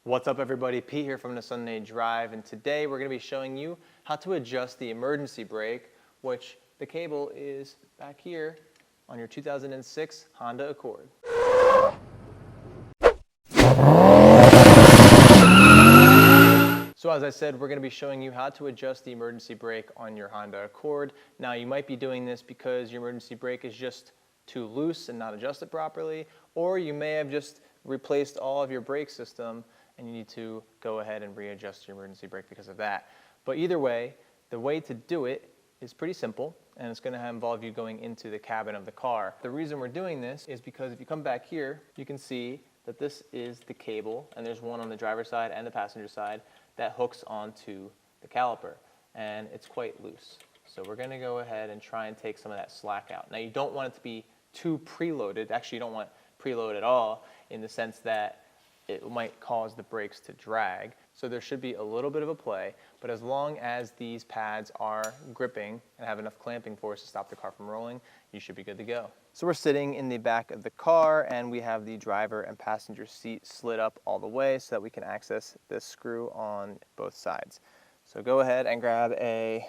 What's up everybody, Pete here from the Sunday Drive, and today we're going to be showing you how to adjust the emergency brake, which the cable is back here on your 2006 Honda Accord. So as I said, we're going to be showing you how to adjust the emergency brake on your Honda Accord. Now you might be doing this because your emergency brake is just too loose and not adjusted properly, or you may have just replaced all of your brake system and you need to go ahead and readjust your emergency brake because of that. But either way, the way to do it is pretty simple, and it's going to involve you going into the cabin of the car. The reason we're doing this is because if you come back here, you can see that this is the cable, and there's one on the driver's side and the passenger side that hooks onto the caliper, and it's quite loose. So we're going to go ahead and try and take some of that slack out. Now you don't want it to be too preloaded. Actually, you don't want preload at all, in the sense that it might cause the brakes to drag. So there should be a little bit of a play, but as long as these pads are gripping and have enough clamping force to stop the car from rolling, you should be good to go. So we're sitting in the back of the car, and we have the driver and passenger seat slid up all the way so that we can access this screw on both sides. So go ahead and grab a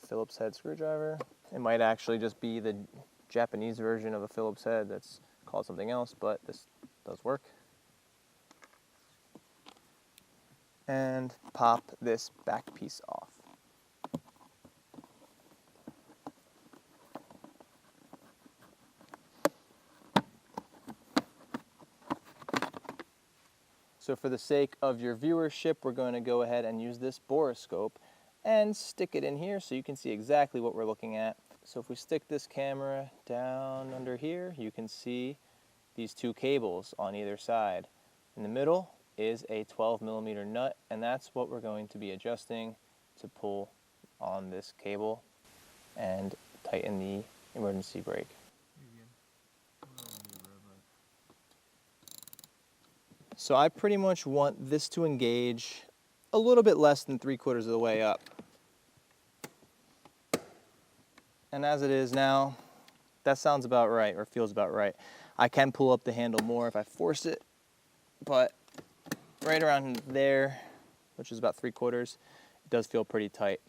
Phillips head screwdriver. It might actually just be the Japanese version of a Phillips head that's called something else, but this does work. And pop this back piece off. So for the sake of your viewership, we're going to go ahead and use this borescope and stick it in here so you can see exactly what we're looking at. So if we stick this camera down under here, you can see these two cables on either side. In the middle is a 12mm nut, and that's what we're going to be adjusting to pull on this cable and tighten the emergency brake. So I pretty much want this to engage a little bit less than 3/4 of the way up. And as it is now, that sounds about right, or feels about right. I can pull up the handle more if I force it, but right around there, which is about 3/4, it does feel pretty tight.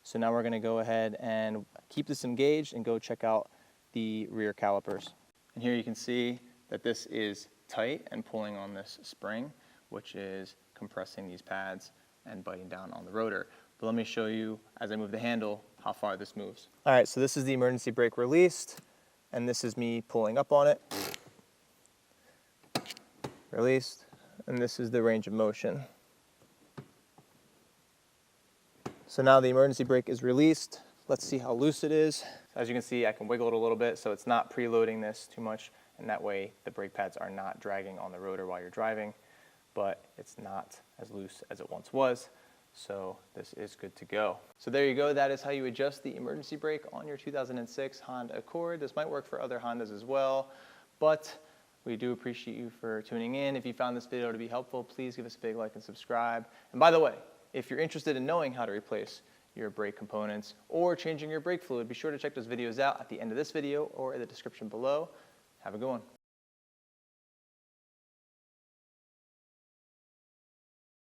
So now we're going to go ahead and keep this engaged and go check out the rear calipers. And here you can see that this is tight and pulling on this spring, which is compressing these pads and biting down on the rotor. But let me show you, as I move the handle, how far this moves. All right, so this is the emergency brake released, and this is me pulling up on it. Released. And this is the range of motion. So now the emergency brake is released. Let's see how loose it is. As you can see, I can wiggle it a little bit, so it's not preloading this too much, and that way the brake pads are not dragging on the rotor while you're driving, but it's not as loose as it once was, so this is good to go. So there you go. That is how you adjust the emergency brake on your 2006 Honda Accord. This might work for other Hondas as well, but we do appreciate you for tuning in. If you found this video to be helpful, please give us a big like and subscribe. And by the way, if you're interested in knowing how to replace your brake components or changing your brake fluid, be sure to check those videos out at the end of this video or in the description below. Have a good one.